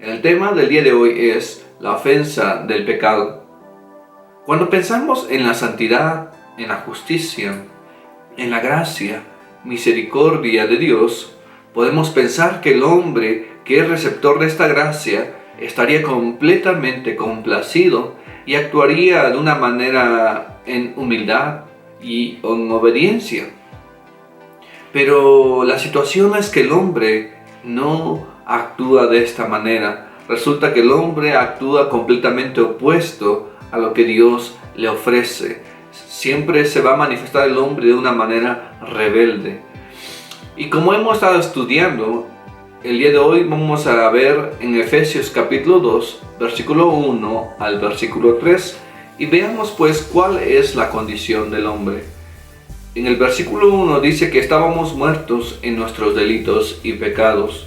El tema del día de hoy es la ofensa del pecado. Cuando pensamos en la santidad, en la justicia, en la gracia, misericordia de Dios, podemos pensar que el hombre que es receptor de esta gracia estaría completamente complacido y actuaría de una manera en humildad y en obediencia. Pero la situación es que el hombre no actúa de esta manera. Resulta que el hombre actúa completamente opuesto a lo que Dios le ofrece. Siempre se va a manifestar el hombre de una manera rebelde. Y como hemos estado estudiando, el día de hoy vamos a ver en Efesios capítulo 2, versículo 1 al versículo 3, y veamos pues cuál es la condición del hombre. En el versículo 1 dice que estábamos muertos en nuestros delitos y pecados.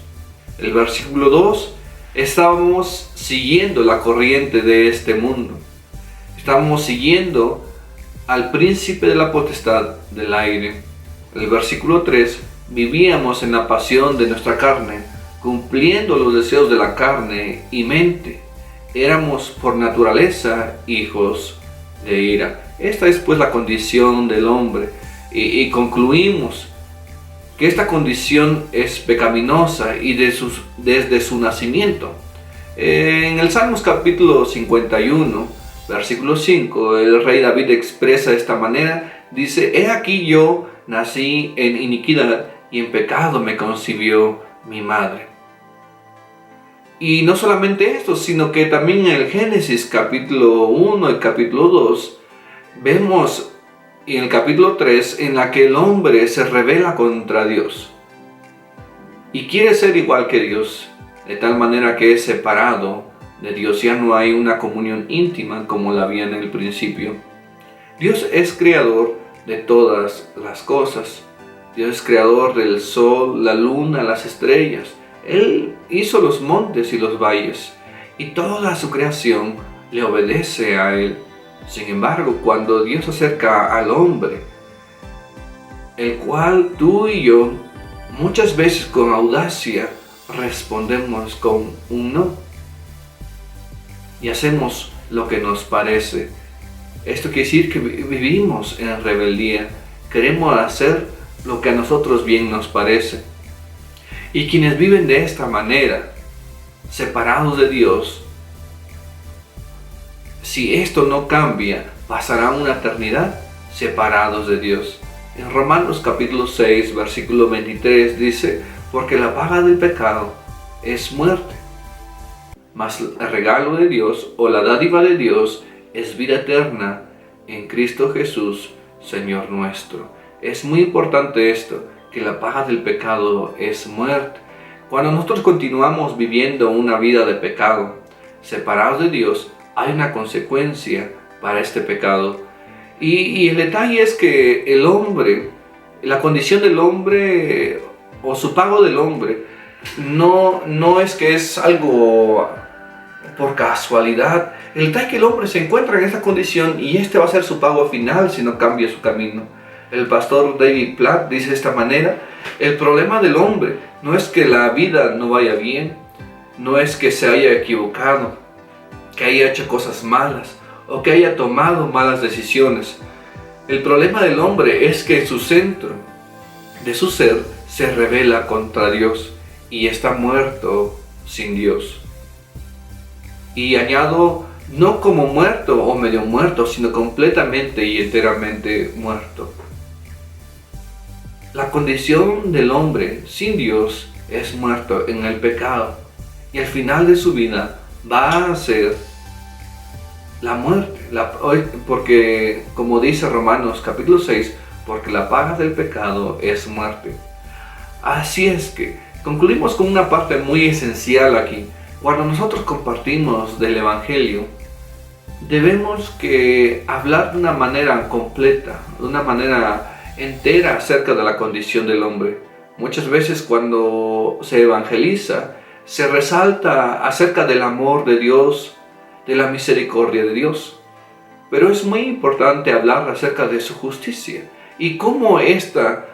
El versículo 2, estábamos siguiendo la corriente de este mundo. Estábamos siguiendo al príncipe de la potestad del aire. El versículo 3, vivíamos en la pasión de nuestra carne, cumpliendo los deseos de la carne y mente. Éramos por naturaleza hijos de ira. Esta es pues la condición del hombre. Y concluimos que esta condición es pecaminosa y desde su nacimiento. En el Salmos capítulo 51, versículo 5, el rey David expresa de esta manera, dice: He aquí yo nací en iniquidad y en pecado me concibió mi madre. Y no solamente esto, sino que también en el Génesis capítulo 1 y capítulo 2 vemos y en el capítulo 3 en la que el hombre se rebela contra Dios y quiere ser igual que Dios, de tal manera que es separado de Dios. Ya no hay una comunión íntima como la había en el principio. Dios es creador de todas las cosas. Dios es creador del sol, la luna, las estrellas. Él hizo los montes y los valles, y toda su creación le obedece a Él. Sin embargo, cuando Dios se acerca al hombre, el cual tú y yo muchas veces con audacia respondemos con un no y hacemos lo que nos parece. Esto quiere decir que vivimos en rebeldía, queremos hacer lo que a nosotros bien nos parece. Y quienes viven de esta manera, separados de Dios, si esto no cambia, pasarán una eternidad separados de Dios. En Romanos capítulo 6, versículo 23 dice: porque la paga del pecado es muerte, mas el regalo de Dios o la dádiva de Dios es vida eterna en Cristo Jesús, Señor nuestro. Es muy importante esto, que la paga del pecado es muerte. Cuando nosotros continuamos viviendo una vida de pecado, separados de Dios, hay una consecuencia para este pecado. Y el detalle es que el hombre, la condición del hombre o su pago del hombre, no es que es algo por casualidad. El detalle es que el hombre se encuentra en esta condición y este va a ser su pago final si no cambia su camino. El pastor David Platt dice de esta manera: el problema del hombre no es que la vida no vaya bien, no es que se haya equivocado, que haya hecho cosas malas o que haya tomado malas decisiones. El problema del hombre es que en su centro de su ser se rebela contra Dios y está muerto sin Dios. Y añado, no como muerto o medio muerto, sino completamente y enteramente muerto. La condición del hombre sin Dios es muerto en el pecado y al final de su vida va a ser la muerte, porque como dice Romanos capítulo 6, porque la paga del pecado es muerte. Así es que concluimos con una parte muy esencial aquí. Cuando nosotros compartimos del Evangelio, debemos que hablar de una manera completa, de una manera entera acerca de la condición del hombre. Muchas veces cuando se evangeliza, se resalta acerca del amor de Dios, de la misericordia de Dios. Pero es muy importante hablar acerca de su justicia y cómo ésta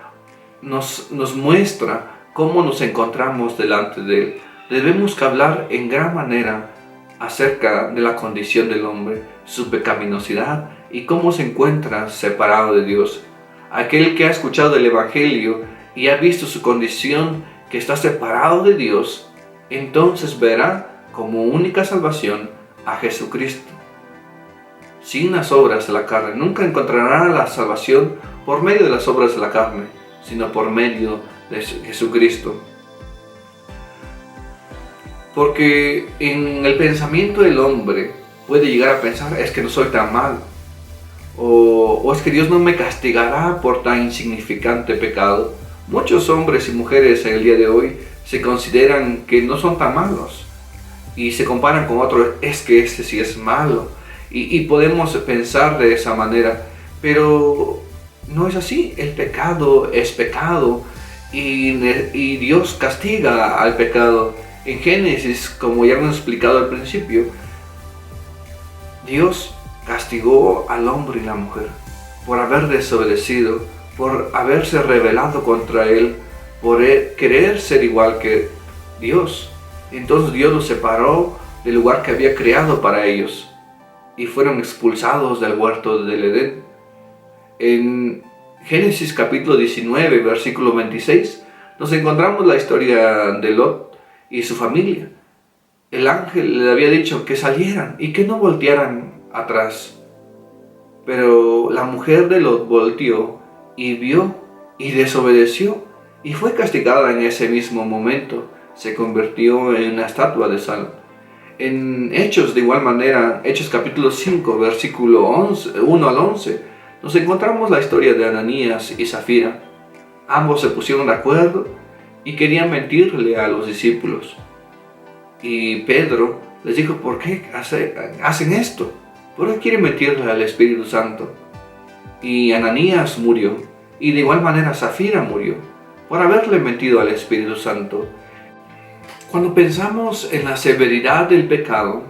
nos muestra cómo nos encontramos delante de Él. debemos que hablar en gran manera acerca de la condición del hombre, su pecaminosidad y cómo se encuentra separado de Dios. Aquel que ha escuchado el Evangelio y ha visto su condición que está separado de Dios, entonces verá como única salvación a Jesucristo. Sin las obras de la carne, nunca encontrará la salvación por medio de las obras de la carne, sino por medio de Jesucristo. Porque en el pensamiento del hombre puede llegar a pensar, es que no soy tan malo, o es que Dios no me castigará por tan insignificante pecado. Muchos hombres y mujeres en el día de hoy se consideran que no son tan malos y se comparan con otros, es que este sí es malo, y podemos pensar de esa manera, pero no es así. El pecado es pecado y Dios castiga al pecado. En Génesis, como ya hemos explicado al principio, Dios castigó al hombre y la mujer por haber desobedecido, por haberse rebelado contra Él, por querer ser igual que Dios. Entonces Dios los separó del lugar que había creado para ellos y fueron expulsados del huerto del Edén. En Génesis capítulo 19, versículo 26, nos encontramos la historia de Lot y su familia. El ángel le había dicho que salieran y que no voltearan atrás. Pero la mujer de Lot volteó y vio y desobedeció y fue castigada en ese mismo momento. Se convirtió en una estatua de sal. En Hechos, de igual manera, Hechos capítulo 5, versículo 1 al 11, nos encontramos la historia de Ananías y Zafira. Ambos se pusieron de acuerdo y querían mentirle a los discípulos. Y Pedro les dijo, ¿por qué hacen esto? ¿Por qué quieren mentirle al Espíritu Santo? Y Ananías murió, y de igual manera Zafira murió, por haberle mentido al Espíritu Santo. Cuando pensamos en la severidad del pecado,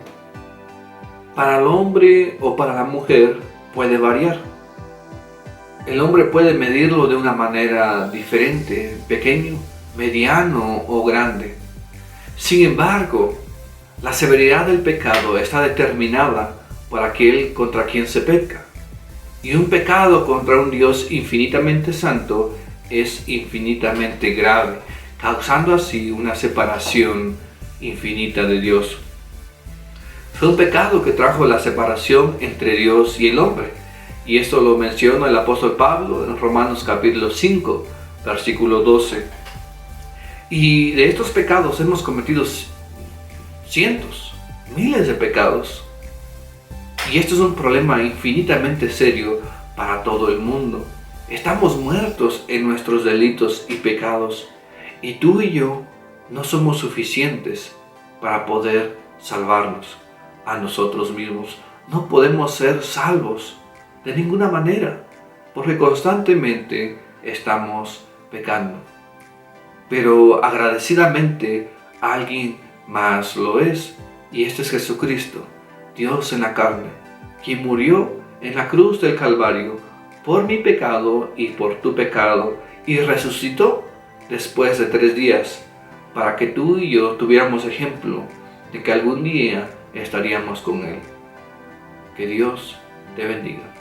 para el hombre o para la mujer puede variar. El hombre puede medirlo de una manera diferente, pequeño, mediano o grande. Sin embargo, la severidad del pecado está determinada por aquel contra quien se peca. Y un pecado contra un Dios infinitamente santo es infinitamente grave, causando así una separación infinita de Dios. Fue un pecado que trajo la separación entre Dios y el hombre. Y esto lo menciona el apóstol Pablo en Romanos capítulo 5, versículo 12. Y de estos pecados hemos cometido cientos, miles de pecados. Y esto es un problema infinitamente serio para todo el mundo. Estamos muertos en nuestros delitos y pecados. Y tú y yo no somos suficientes para poder salvarnos a nosotros mismos. No podemos ser salvos de ninguna manera, porque constantemente estamos pecando. Pero agradecidamente alguien más lo es, y este es Jesucristo, Dios en la carne, quien murió en la cruz del Calvario por mi pecado y por tu pecado, y resucitó después de 3 días, para que tú y yo tuviéramos ejemplo de que algún día estaríamos con Él. Que Dios te bendiga.